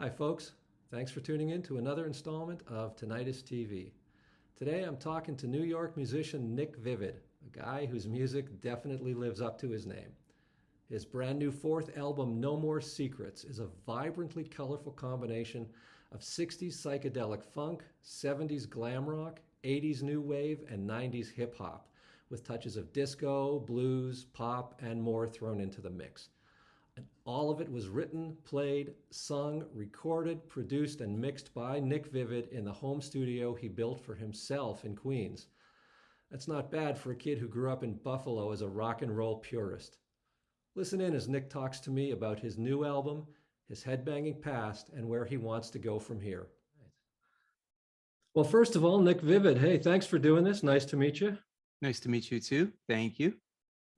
Hi, folks. Thanks for tuning in to another installment of Tinnitist TV. Today I'm talking to New York musician Nick Vivid, a guy whose music definitely lives up to his name. His brand new fourth album, No More Secrets, is a vibrantly colorful combination of 60s psychedelic funk, 70s glam rock, 80s new wave, and 90s hip hop, with touches of disco, blues, pop, and more thrown into the mix. And all of it was written, played, sung, recorded, produced, and mixed by Nick Vivid in the home studio he built for himself in Queens. That's not bad for a kid who grew up in Buffalo as a rock and roll purist. Listen in as Nick talks to me about his new album, his headbanging past, and where he wants to go from here. Well, first of all, Nick Vivid, hey, thanks for doing this. Nice to meet you. Nice to meet you too. Thank you.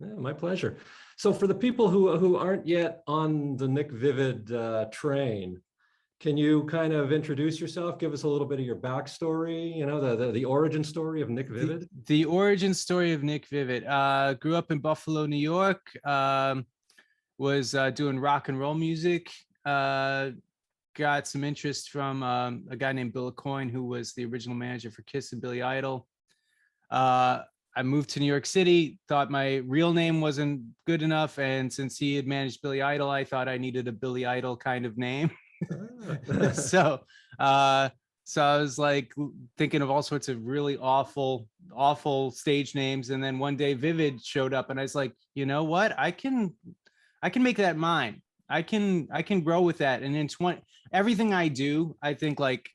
Yeah, my pleasure. So for the people who aren't yet on the Nick Vivid train, can you kind of introduce yourself? Give us a little bit of your backstory, the origin story of Nick Vivid. The origin story of Nick Vivid. Grew up in Buffalo, New York. Was doing rock and roll music. Got some interest from a guy named Bill Coyne, who was the original manager for Kiss and Billy Idol. I moved to New York City, thought my real name wasn't good enough. And since he had managed Billy Idol, I thought I needed a Billy Idol kind of name. So I was like thinking of all sorts of really awful stage names. And then one day Vivid showed up and I was like, you know what? I can make that mine. I can grow with that. And in everything I do, I think like,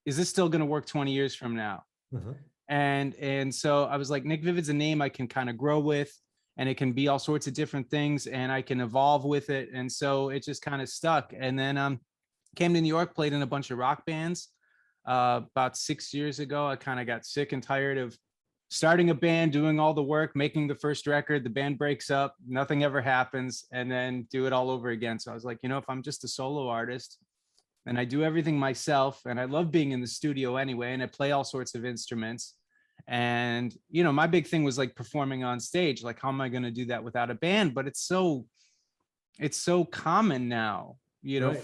is this still going to work 20 years from now? Uh-huh. And so I was like, Nick Vivid's a name I can kind of grow with, and it can be all sorts of different things, and I can evolve with it. And so it just kind of stuck. And then came to New York, played in a bunch of rock bands. About 6 years ago, I kind of got sick and tired of starting a band, doing all the work, making the first record, the band breaks up, nothing ever happens, and then do it all over again. So I was like, if I'm just a solo artist, and I do everything myself, and I love being in the studio anyway, and I play all sorts of instruments. And, my big thing was like performing on stage. Like, how am I going to do that without a band? But it's so common now, right,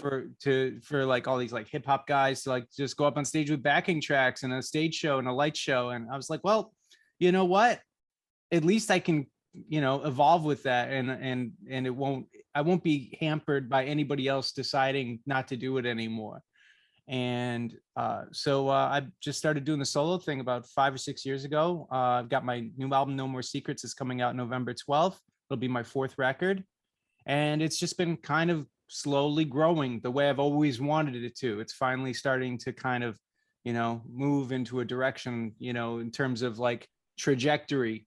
for like all these like hip hop guys to like just go up on stage with backing tracks and a stage show and a light show. And I was like, well, you know what? At least I can, evolve with that, and I won't be hampered by anybody else deciding not to do it anymore. And so I just started doing the solo thing about 5 or 6 years ago. I've got my new album, No More Secrets, is coming out November 12th. It'll be my fourth record. And it's just been kind of slowly growing the way I've always wanted it to. It's finally starting to kind of, move into a direction, in terms of like trajectory,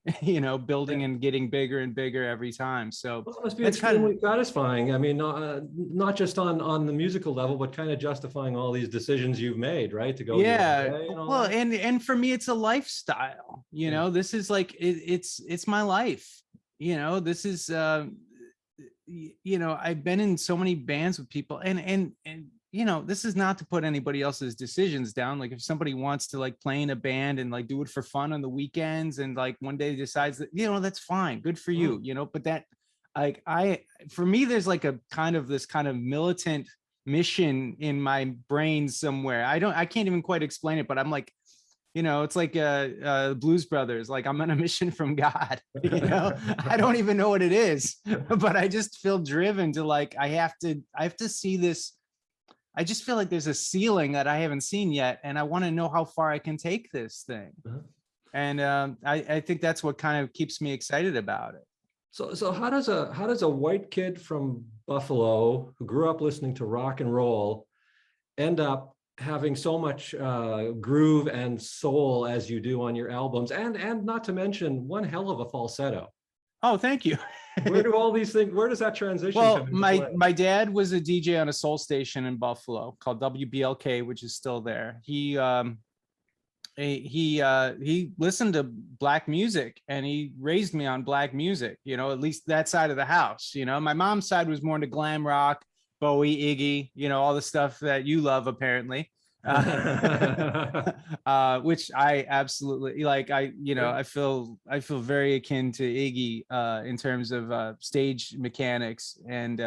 building and getting bigger and bigger every time. So well, it must be extremely satisfying. I mean, not just on the musical level, but kind of justifying all these decisions you've made, right? To go. Yeah. Well, and for me, it's a lifestyle. This is like it's my life. This is I've been in so many bands with people, and this is not to put anybody else's decisions down. Like if somebody wants to like play in a band and like do it for fun on the weekends, and like one day decides that, that's fine, good for you, but that like for me, there's like a kind of this kind of militant mission in my brain somewhere. I can't even quite explain it, but I'm like, it's like Blues Brothers. Like I'm on a mission from God, I don't even know what it is, but I just feel driven to like, I have to see this. I just feel like there's a ceiling that I haven't seen yet, and I want to know how far I can take this thing. Uh-huh. And I think that's what kind of keeps me excited about it. So how does a white kid from Buffalo who grew up listening to rock and roll end up having so much groove and soul as you do on your albums, and not to mention one hell of a falsetto? Oh, thank you. Where does that transition come into play? My dad was a DJ on a soul station in Buffalo called WBLK, which is still there. He listened to black music, and he raised me on black music, at least that side of the house. My mom's side was more into glam rock, Bowie, Iggy, all the stuff that you love, apparently. Which I absolutely like. I feel very akin to Iggy in terms of stage mechanics, and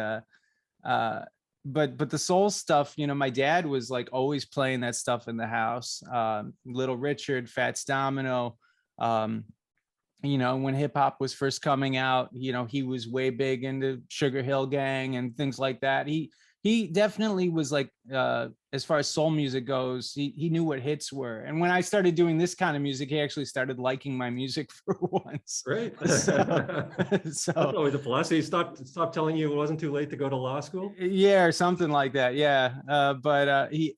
but the soul stuff, you know, my dad was like always playing that stuff in the house. Little Richard, Fats Domino. You know, when hip hop was first coming out, you know, he was way big into Sugar Hill Gang and things like that. He definitely was like, as far as soul music goes, he knew what hits were. And when I started doing this kind of music, he actually started liking my music for once. Great. So That's always a plus. He stopped telling you it wasn't too late to go to law school. Yeah, or something like that. Yeah.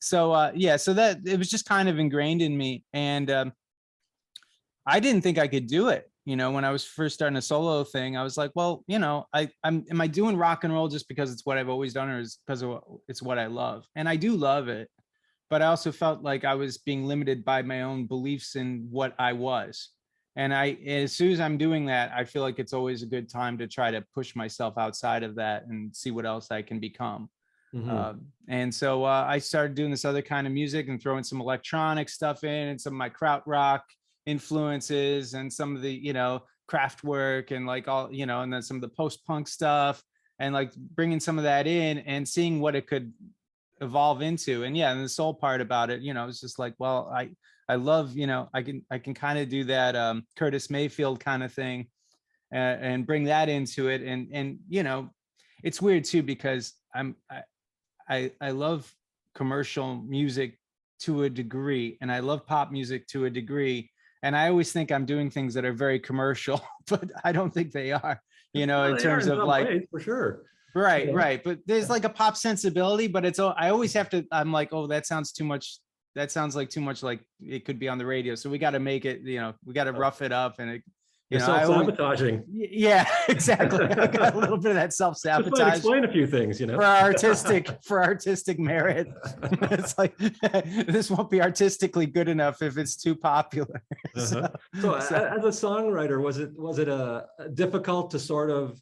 So that it was just kind of ingrained in me. And I didn't think I could do it. You know, when I was first starting a solo thing, I was like, well, you know, am I doing rock and roll just because it's what I've always done, or is because it's what I love? And I do love it, but I also felt like I was being limited by my own beliefs in what I was. And as soon as I'm doing that, I feel like it's always a good time to try to push myself outside of that and see what else I can become. And so I started doing this other kind of music and throwing some electronic stuff in and some of my krautrock influences and some of the, you know, craft work and like all, you know, and then some of the post-punk stuff, and like bringing some of that in and seeing what it could evolve into. And yeah, and the soul part about it, you know, it's just like, well, I love, you know, I can kind of do that Curtis Mayfield kind of thing, and bring that into it. And you know, it's weird too, because I love commercial music to a degree, and I love pop music to a degree. And I always think I'm doing things that are very commercial, but I don't think they are, you know, in terms of like, ways, for sure. Right, Yeah. right. But there's like a pop sensibility, but I always have to, I'm like, oh, that sounds too much. That sounds like too much like it could be on the radio. So we got to make it, you know, we got to rough it up. And it, you You're know, self-sabotaging. Yeah, exactly. I got a little bit of that self-sabotage. Just might explain a few things, you know, for artistic merit. It's like, this won't be artistically good enough if it's too popular. So as a songwriter, was it difficult to sort of,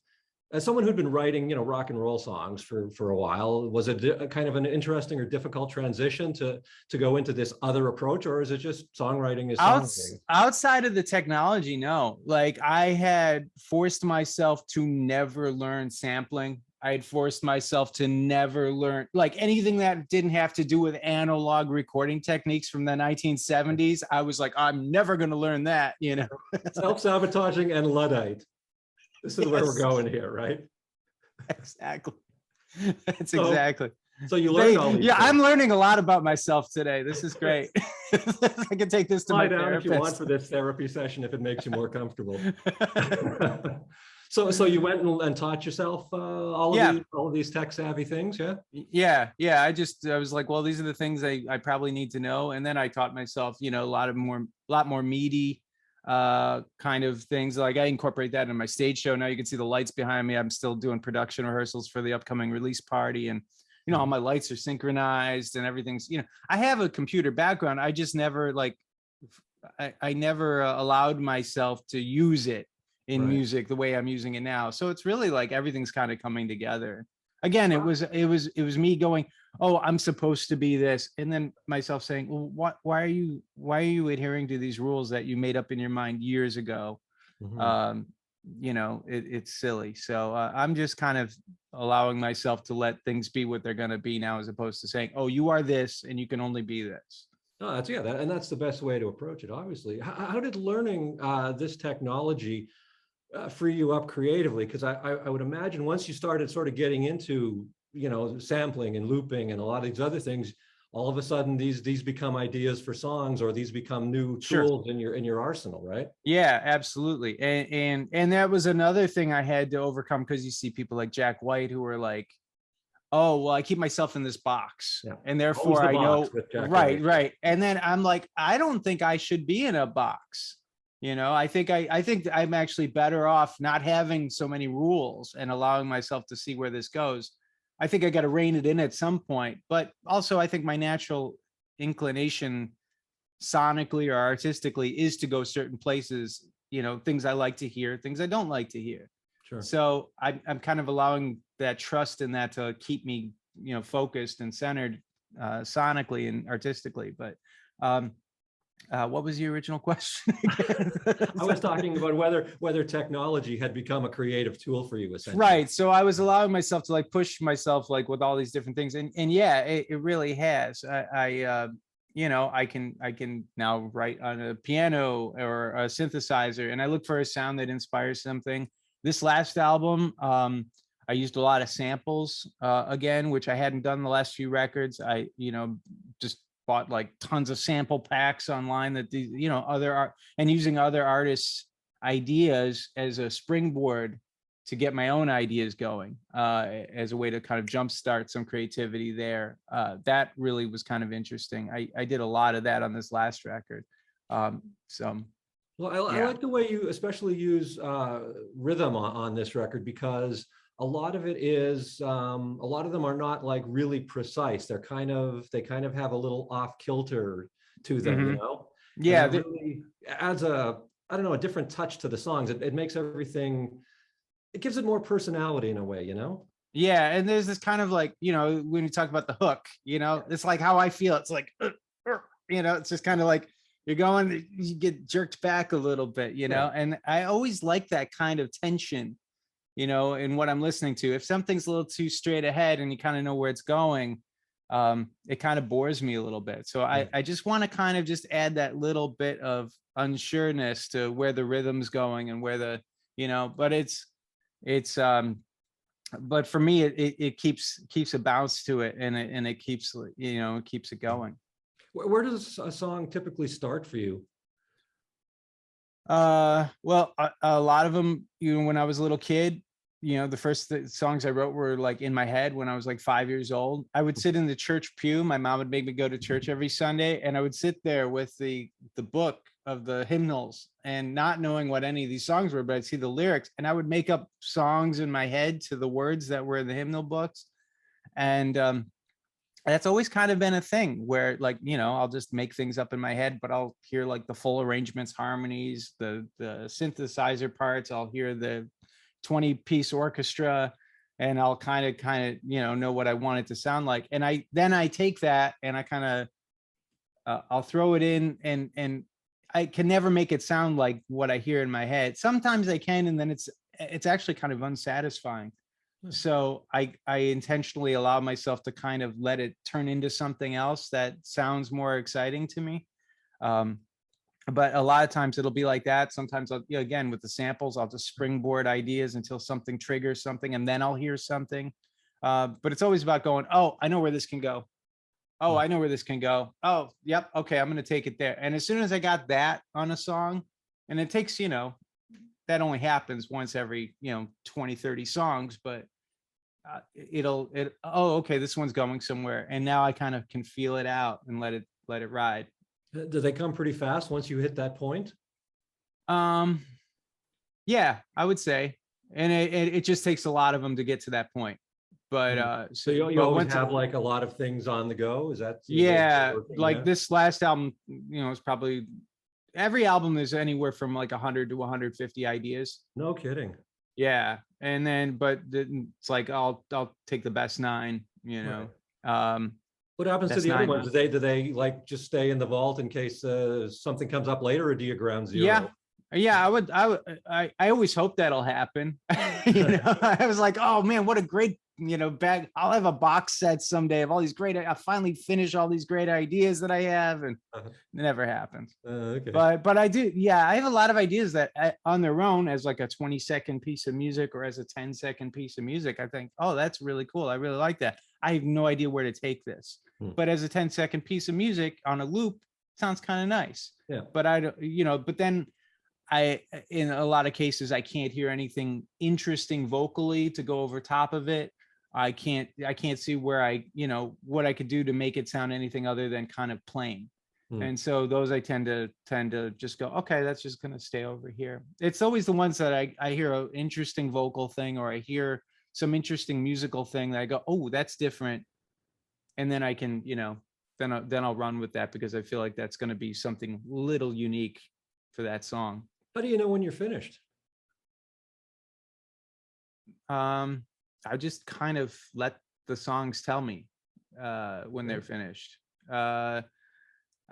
as someone who'd been writing, you know, rock and roll songs for a while, was it a kind of an interesting or difficult transition to go into this other approach, or is it just songwriting is songwriting? Outside of the technology, no. Like, I had forced myself to never learn sampling. I had forced myself to never learn like anything that didn't have to do with analog recording techniques from the 1970s. I was like, I'm never going to learn that, you know. Self-sabotaging and Luddite. This is where we're going here, right? Exactly. That's exactly. So you learned all these things. I'm learning a lot about myself today. This is great. I can take this to my therapist. If you want for this therapy session, if it makes you more comfortable. So you went and taught yourself all of these tech savvy things, yeah? Yeah. I was like, well, these are the things I probably need to know. And then I taught myself, you know, a lot more meaty kind of things. Like, I incorporate that in my stage show. Now you can see the lights behind me. I'm still doing production rehearsals for the upcoming release party, and you know, all my lights are synchronized and everything's, you know, I have a computer background. I just never like, I never allowed myself to use it in music the way I'm using it now. So it's really like everything's kind of coming together. Again, it was me going, oh, I'm supposed to be this, and then myself saying, well, why are you adhering to these rules that you made up in your mind years ago? You know, it's silly. So I'm just kind of allowing myself to let things be what they're going to be now, as opposed to saying, oh, you are this and you can only be this. No, that's the best way to approach it, obviously. How did learning this technology free you up creatively? Because I would imagine once you started sort of getting into, you know, sampling and looping and a lot of these other things, all of a sudden these become ideas for songs, or these become new tools in your arsenal, right? Yeah, absolutely. And that was another thing I had to overcome, because you see people like Jack White who are like, oh, well, I keep myself in this box, and therefore I know, right. And then I'm like, I don't think I should be in a box. You know, I think I'm actually better off not having so many rules and allowing myself to see where this goes. I think I got to rein it in at some point, but also I think my natural inclination sonically or artistically is to go certain places, you know, things I like to hear, things I don't like to hear. Sure. So I'm kind of allowing that trust in that to keep me, you know, focused and centered sonically and artistically. But What was the original question again? I was talking about whether technology had become a creative tool for you, essentially. Right. So I was allowing myself to like push myself like with all these different things. And yeah, it really has. You know, I can now write on a piano or a synthesizer, and I look for a sound that inspires something. This last album, I used a lot of samples again, which I hadn't done the last few records. I, you know, just bought like tons of sample packs online that these, you know, other art and using other artists' ideas as a springboard to get my own ideas going as a way to kind of jumpstart some creativity there. That really was kind of interesting. I did a lot of that on this last record. So Well, I yeah. like the way you especially use rhythm on this record, because a lot of it is a lot of them are not like really precise. They kind of have a little off kilter to them, you Mhm. know, and Yeah. that really adds a, I don't know, a different touch to the songs. It makes everything, it gives it more personality in a way, you know. Yeah, and there's this kind of like, you know, when you talk about the hook, you know, it's like how I feel. It's like, you know, it's just kind of like you're going, you get jerked back a little bit, you Yeah. know, and I always like that kind of tension, you know, in what I'm listening to. If something's a little too straight ahead and you kind of know where it's going, it kind of bores me a little bit. So Yeah. I just want to kind of just add that little bit of unsureness to where the rhythm's going and where the, you know, it's but for me it keeps a bounce to it, and it keeps, you know, it keeps it going. Where does a song typically start for you? Well, a lot of them, you know, when I was a little kid, you know, the first songs I wrote were like in my head when I was like 5 years old. I would sit in the church pew. My mom would make me go to church every Sunday, and I would sit there with the book of the hymnals and not knowing what any of these songs were, but I'd see the lyrics and I would make up songs in my head to the words that were in the hymnal books. And that's always kind of been a thing where, like, you know, I'll just make things up in my head, but I'll hear like the full arrangements, harmonies, the synthesizer parts. I'll hear the 20-piece orchestra, and I'll kind of, you know what I want it to sound like. And I take that and I kind of I'll throw it in, and I can never make it sound like what I hear in my head. Sometimes I can, and then it's actually kind of unsatisfying. So I intentionally allow myself to kind of let it turn into something else that sounds more exciting to me. Um, but a lot of times it'll be like that. Sometimes I'll, you know, again, with the samples, I'll just springboard ideas until something triggers something, and then I'll hear something. But it's always about going, oh, I know where this can go. Oh, I know where this can go. Oh, yep. Okay, I'm going to take it there. And as soon as I got that on a song, and it takes, you know, that only happens once every, you know, 20, 30 songs, but oh, okay, this one's going somewhere. And now I kind of can feel it out and let it ride. Do they come pretty fast once you hit that point? Um, yeah, I would say. And it just takes a lot of them to get to that point. But So you but always once, have like a lot of things on the go. Is that the way it's yeah, working? like Yeah. this last album, you know, it's probably every album is anywhere from like 100 to 150 ideas. No kidding. Yeah. And then, but it's like, I'll take the best 9, you Right. know. Um, What happens to that's the other 9. ones? Do they like just stay in the vault in case something comes up later, or do you ground Yeah. zero? Yeah, I always hope that'll happen. You know, I was like, oh man, what a great, you know, bag. I'll have a box set someday of all these great, I finally finish all these great ideas that I have, and Uh-huh. it never happens. Okay. But I do, yeah, I have a lot of ideas that on their own, as like a 20-second piece of music or as a 10-second piece of music, I think, oh, that's really cool. I really like that. I have no idea where to take this. But as a 10-second piece of music on a loop, sounds kind of nice. Yeah. But I don't, you know, but then in a lot of cases, I can't hear anything interesting vocally to go over top of it. I can't see where you know, what I could do to make it sound anything other than kind of plain. And so those I tend to just go, okay, that's just going to stay over here. It's always the ones that I hear an interesting vocal thing, or I hear some interesting musical thing that I go, oh, that's different. And then I can, you know, then I'll run with that, because I feel like that's going to be something little unique for that song. How do you know when you're finished? I just kind of let the songs tell me when they're finished.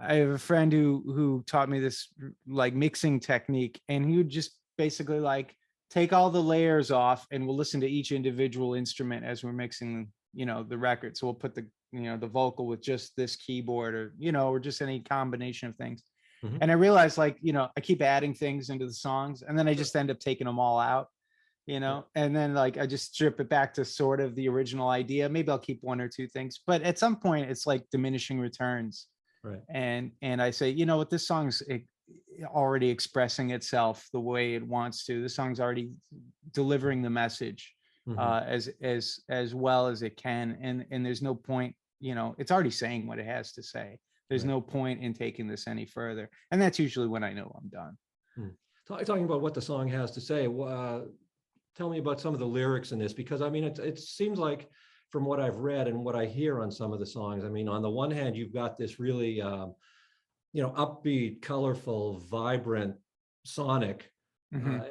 I have a friend who taught me this like mixing technique, and he would just basically like take all the layers off, and we'll listen to each individual instrument as we're mixing, the record. So we'll put the, the vocal with just this keyboard, or, or just any combination of things. Mhm. And I realized, like, I keep adding things into the songs, and then I just end up taking them all out, and then like I just strip it back to sort of the original idea. Maybe I'll keep one or two things, but at some point it's like diminishing returns. Right. And I say, what, this song's already expressing itself the way it wants to. The song's already delivering the message as well as it can, and there's no point, it's already saying what it has to say. There's no point in taking this any further, and that's usually when I know I'm done. Talking about what the song has to say, tell me about some of the lyrics in this, because I mean, it seems like, from what I've read and what I hear on some of the songs, I mean, on the one hand, you've got this really, upbeat, colorful, vibrant, sonic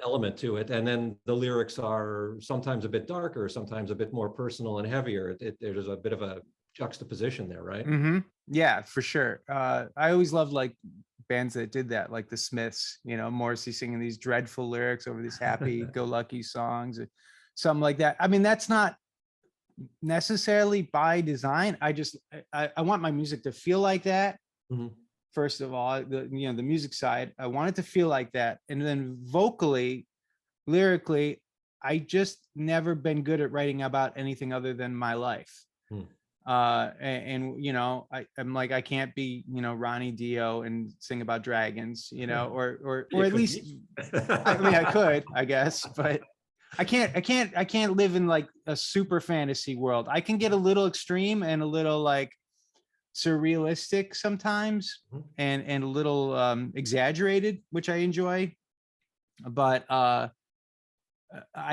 element to it. And then the lyrics are sometimes a bit darker, sometimes a bit more personal and heavier. There's a bit of a juxtaposition there, right? Yeah, for sure. I always loved like bands that did that, like the Smiths, Morrissey singing these dreadful lyrics over these happy-go-lucky songs, or something like that. I mean, that's not necessarily by design. I want my music to feel like that. First of all, the music side, I want it to feel like that. And then vocally, lyrically, I just never been good at writing about anything other than my life. I'm like, I can't be, Ronnie Dio and sing about dragons, or at least, I mean, I could, I guess, but I can't live in like a super fantasy world. I can get a little extreme and a little like surrealistic sometimes, and a little exaggerated, which I enjoy, but I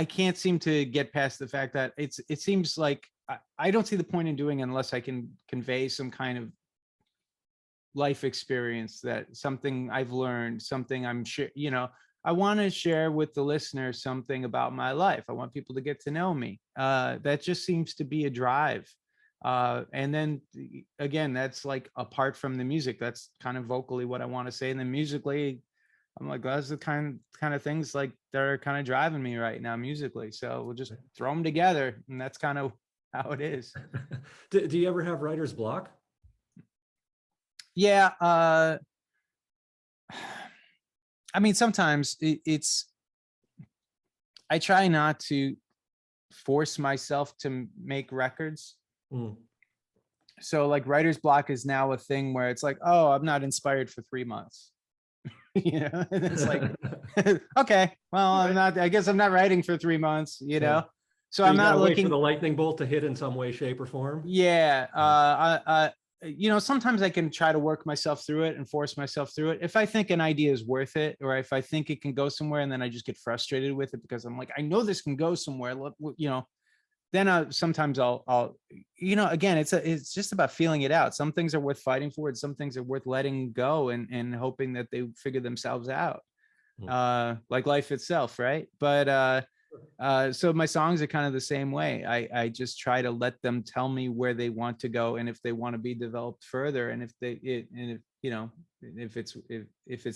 can't seem to get past the fact that it seems like I don't see the point in doing it unless I can convey some kind of life experience, that something I've learned, something I'm sure, I want to share with the listener something about my life. I want people to get to know me. That just seems to be a drive. And then again, that's like apart from the music, that's kind of vocally what I want to say. And then musically, I'm like, that's the kind of things like that are kind of driving me right now musically. So we'll just throw them together, and that's kind of how it is. Do you ever have writer's block? Yeah. I mean, sometimes I try not to force myself to make records. So like writer's block is now a thing where it's like, oh, I'm not inspired for 3 months. And it's like, okay, well, I guess I'm not writing for 3 months, So I'm not looking for the lightning bolt to hit in some way, shape, or form. Yeah. Sometimes I can try to work myself through it and force myself through it. If I think an idea is worth it, or if I think it can go somewhere, and then I just get frustrated with it because I'm like, I know this can go somewhere, then sometimes I'll again, it's just about feeling it out. Some things are worth fighting for, and some things are worth letting go and hoping that they figure themselves out, like life itself, right? But so my songs are kind of the same way. I just try to let them tell me where they want to go, and if they want to be developed further, and if it's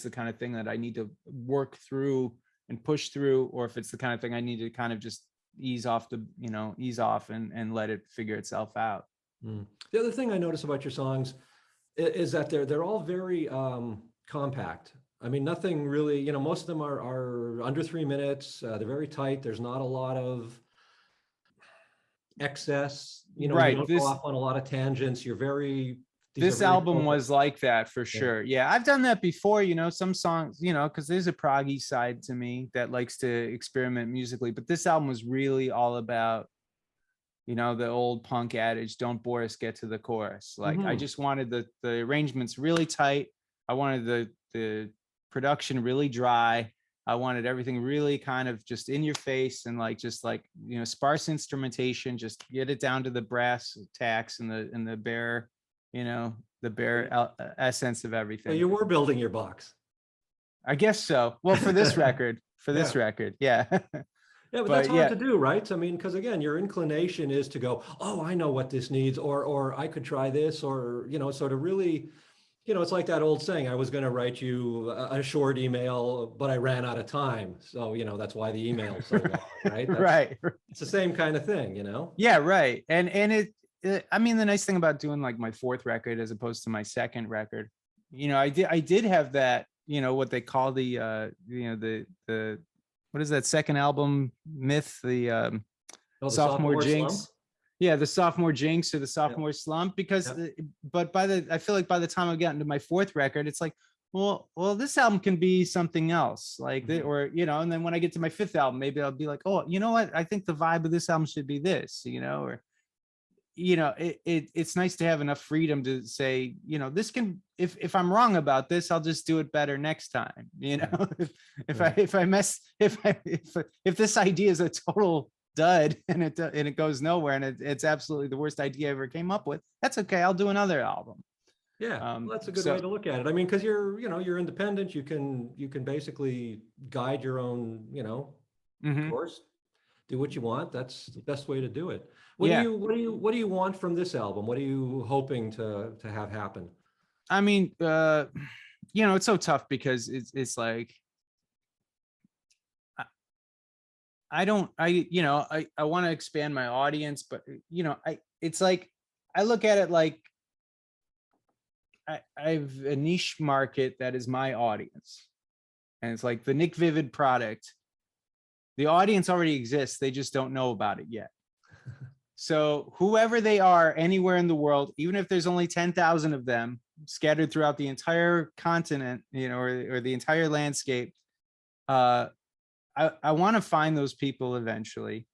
the kind of thing that I need to work through and push through, or if it's the kind of thing I need to kind of just ease off and let it figure itself out. The other thing I notice about your songs is that they're all very compact. I mean, nothing really, most of them are under 3 minutes. They're very tight. There's not a lot of Right. You don't go off on a lot of tangents. This album was like that for sure. Yeah, I've done that before, some songs, because there's a proggy side to me that likes to experiment musically. But this album was really all about, the old punk adage, don't bore us, get to the chorus. Like, I just wanted the arrangements really tight. I wanted the production really dry. I wanted everything really kind of just in your face, and sparse instrumentation, just get it down to the brass tacks and the bare, the bare essence of everything. Well, you were building your box. I guess so. Well, for this record, yeah. Yeah, but that's hard to do, right? I mean, because again, your inclination is to go, oh, I know what this needs, or I could try this, or, so to really it's like that old saying, I was going to write you a short email, but I ran out of time. So, that's why the email's so long, right? Right. It's the same kind of thing. Yeah, right. And I mean, the nice thing about doing like my fourth record as opposed to my second record, I did have that, what they call the what is that second album myth, the Oh, the sophomore sophomore jinx. slump? Yeah, the sophomore jinx or the sophomore slump, because Yeah. but I feel like by the time I've gotten to my fourth record, it's like, well, this album can be something else, like or and then when I get to my fifth album, maybe I'll be like, oh, you know what, I think the vibe of this album should be this, or it's nice to have enough freedom to say, this can, if I'm wrong about this, I'll just do it better next time. If this idea is a total dud and it goes nowhere and it's absolutely the worst idea I ever came up with, that's okay. I'll do another album. Yeah, well, that's a good way to look at it. I mean, because you're independent. You can basically guide your own, course. Do what you want. That's the best way to do it. What do you want from this album? What are you hoping to have happen? I mean, it's so tough because it's like I want to expand my audience, but it's like I look at it like I've a niche market that is my audience, and it's like the Nick Vivid product. The audience already exists; they just don't know about it yet. So whoever they are, anywhere in the world, even if there's only 10,000 of them scattered throughout the entire continent, or the entire landscape, I want to find those people eventually,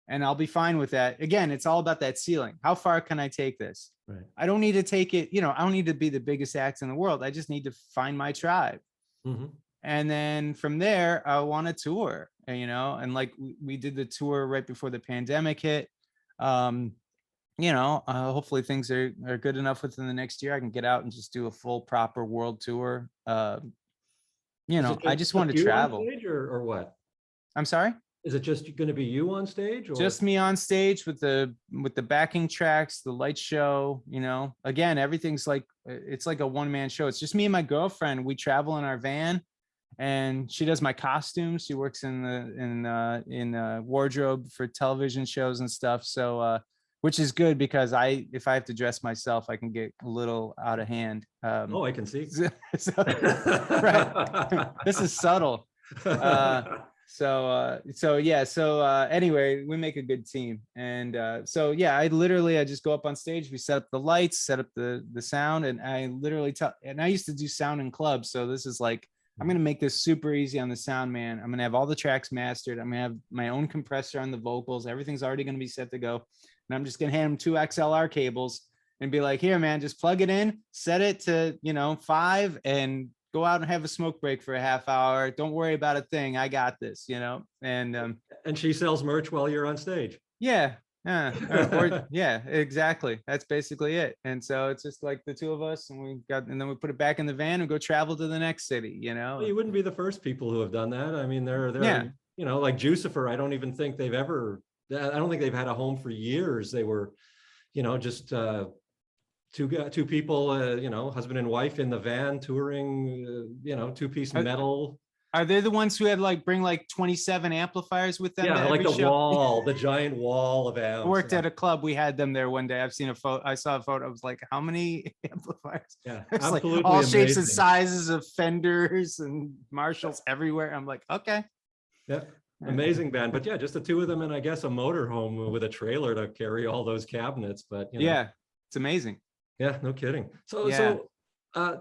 and I'll be fine with that. Again, it's all about that ceiling. How far can I take this? Right. I don't need to take it, I don't need to be the biggest act in the world. I just need to find my tribe. Mm-hmm. And then from there, I want to tour, and like we did the tour right before the pandemic hit. Hopefully things are good enough within the next year. I can get out and just do a full proper world tour. I just want to travel. On stage or what? I'm sorry? Is it just going to be you on stage, or just me on stage with the backing tracks, the light show? Again, everything's like, it's like a one-man show. It's just me and my girlfriend. We travel in our van, and she does my costumes. She works in wardrobe for television shows and stuff. So which is good, because if I have to dress myself, I can get a little out of hand. I can see. Right. This is subtle. Anyway, we make a good team. And I just go up on stage, we set up the lights, set up the sound, and I literally and I used to do sound in clubs. So this is like, I'm going to make this super easy on the sound man. I'm going to have all the tracks mastered. I'm going to have my own compressor on the vocals. Everything's already going to be set to go. And I'm just going to hand him 2 XLR cables and be like, here, man, just plug it in, set it to, 5, and go out and have a smoke break for a half hour. Don't worry about a thing. I got this, and she sells merch while you're on stage. Yeah. Yeah, exactly. That's basically it. And so it's just like the two of us, and then we put it back in the van and go travel to the next city, Well, you wouldn't be the first people who have done that. I mean, they're like Jucifer. I don't think they've had a home for years. They were, just two people, husband and wife in the van touring, 2-piece metal. Are they the ones who had bring 27 amplifiers with them? Yeah, like the giant wall of amps. I worked at a club. We had them there one day. I saw a photo. I was like, how many amplifiers? Yeah, it's absolutely all amazing. Shapes and sizes of Fenders and Marshalls everywhere. I'm like, okay. Yeah, amazing band. But yeah, just the two of them, and I guess a motorhome with a trailer to carry all those cabinets. But yeah, it's amazing. Yeah, no kidding. So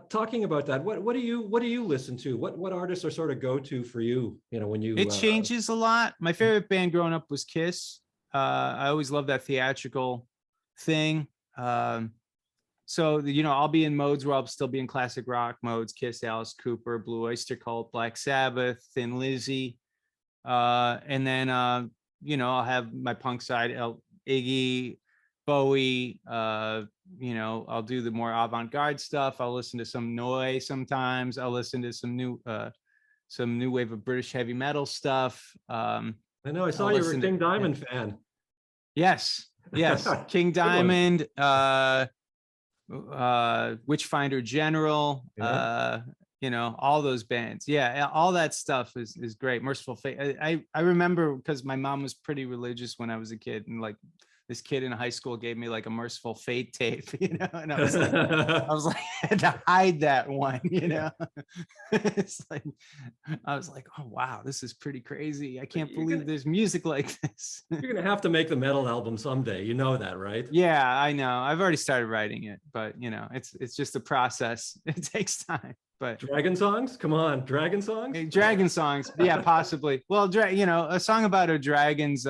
talking about that, what do you listen to? What artists are sort of go-to for you? When you it changes a lot. My favorite band growing up was Kiss. I always loved that theatrical thing. So I'll be in modes where I'll still be in classic rock modes: Kiss, Alice Cooper, Blue Oyster Cult, Black Sabbath, Thin Lizzy, and then I'll have my punk side, Iggy, Bowie. I'll do the more avant-garde stuff. I'll listen to some noise sometimes. I'll listen to some new wave of British heavy metal stuff. I know I saw you were a King Diamond fan. Yes. King Diamond. Witchfinder General, Yeah. you know, all those bands. Yeah, all that stuff is great. Merciful Fate. I remember because my mom was pretty religious when I was a kid, and like this kid in high school gave me like a Merciful Fate tape, you know, and I was like, I had to hide that one, you know. It's like, I was like, oh wow, this is pretty crazy. I can't believe there's music like this. You're gonna have to make the metal album someday. You know that, right? Yeah, I know. I've already started writing it, but you know, it's just a process. It takes time. But Dragon songs? Come on, dragon songs? dragon songs, yeah, possibly. Well, you know, a song about a dragon's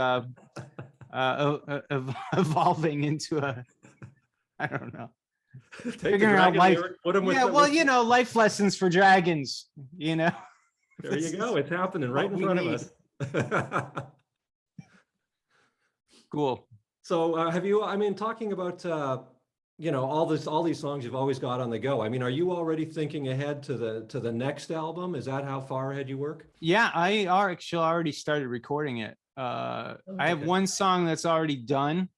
evolving into a, I don't know, Take figuring out life. put them with Yeah, well, you know, life lessons for dragons. You know, there you go. It's happening right in front of us. Cool. So have you, I mean, talking about, you know, all these songs you've always got on the go. I mean, are you already thinking ahead to the next album? Is that how far ahead you work? Yeah, I actually already started recording it. I have one song that's already done.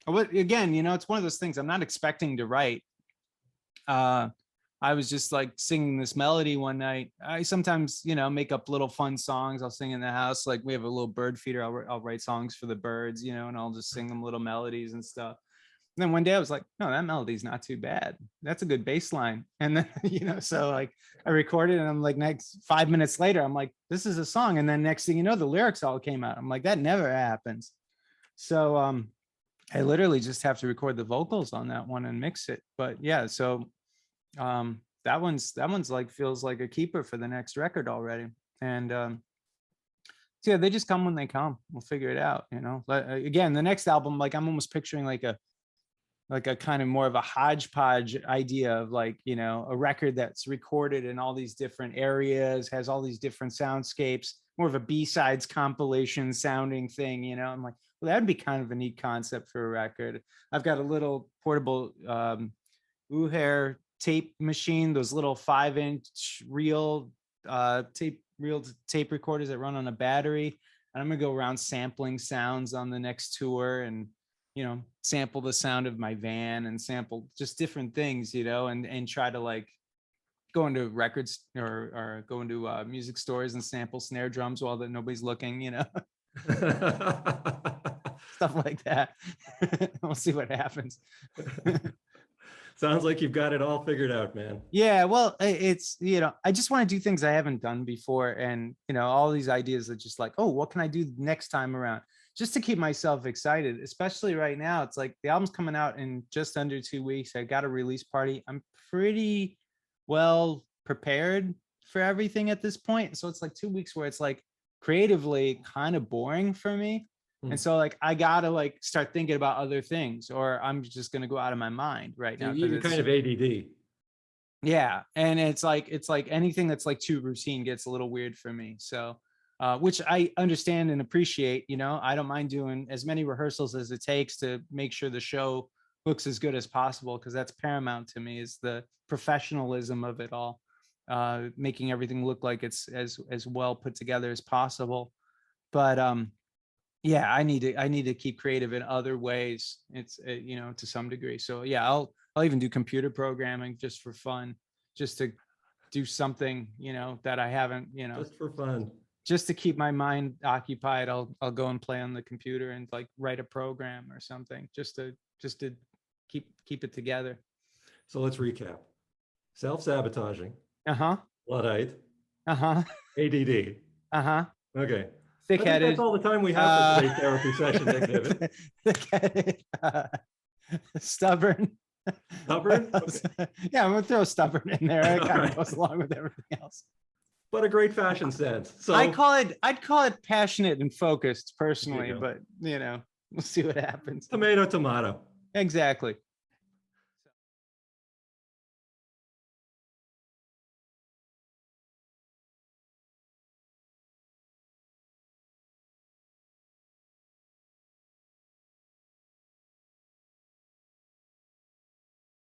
Again, you know, it's one of those things I'm not expecting to write. I was just like singing this melody one night. I sometimes, you know, make up little fun songs. I'll sing in the house. Like we have a little bird feeder. I'll write songs for the birds, you know, and I'll just sing them little melodies and stuff. And then one day I was like, no, that melody's not too bad. That's a good bass line. And then, you know, so like I recorded and I'm like, next 5 minutes later, I'm like, this is a song. And then next thing you know, the lyrics all came out. I'm like, that never happens. So I literally just have to record the vocals on that one and mix it. But yeah, so that one's like feels like a keeper for the next record already. And so yeah, they just come when they come. We'll figure it out, you know. But again, the next album, like I'm almost picturing like a kind of more of a hodgepodge idea of like, you know, a record that's recorded in all these different areas, has all these different soundscapes, more of a B-sides compilation sounding thing, you know. I'm like, well, that'd be kind of a neat concept for a record. I've got a little portable Uher tape machine, those little 5-inch reel tape recorders that run on a battery. And I'm gonna go around sampling sounds on the next tour and, you know, sample the sound of my van and sample just different things, you know, and try to like go into records or go into music stores and sample snare drums while that nobody's looking, you know. Stuff like that. We'll see what happens. Sounds like you've got it all figured out, man. Yeah, well, it's, you know, I just want to do things I haven't done before. And, you know, all these ideas are just like, oh, what can I do next time around? Just to keep myself excited, especially right now. It's like the album's coming out in just under 2 weeks. I got a release party. I'm pretty well prepared for everything at this point. So it's like 2 weeks where it's like creatively kind of boring for me. And so like I gotta like start thinking about other things, or I'm just gonna go out of my mind right now. You're kind of ADD. Yeah, and it's like anything that's like too routine gets a little weird for me. So, which I understand and appreciate. You know, I don't mind doing as many rehearsals as it takes to make sure the show looks as good as possible, because that's paramount to me. Is the professionalism of it all, making everything look like it's as well put together as possible. But yeah, I need to keep creative in other ways. It's you know, to some degree. So yeah, I'll even do computer programming just for fun, just to do something, you know, that I haven't, you know, just for fun, just to keep my mind occupied. I'll go and play on the computer and like write a program or something, just to keep it together. So let's recap: self-sabotaging, Luddite, ADD, okay. Thick-headed. That's all the time we have for today's therapy session, Nick Vivid. Thick-headed, stubborn. Stubborn? Okay. Yeah, I'm gonna throw stubborn in there. It kind of goes along with everything else. But a great fashion sense. So I'd call it passionate and focused personally, but you know, we'll see what happens. Tomato, tomato. Exactly.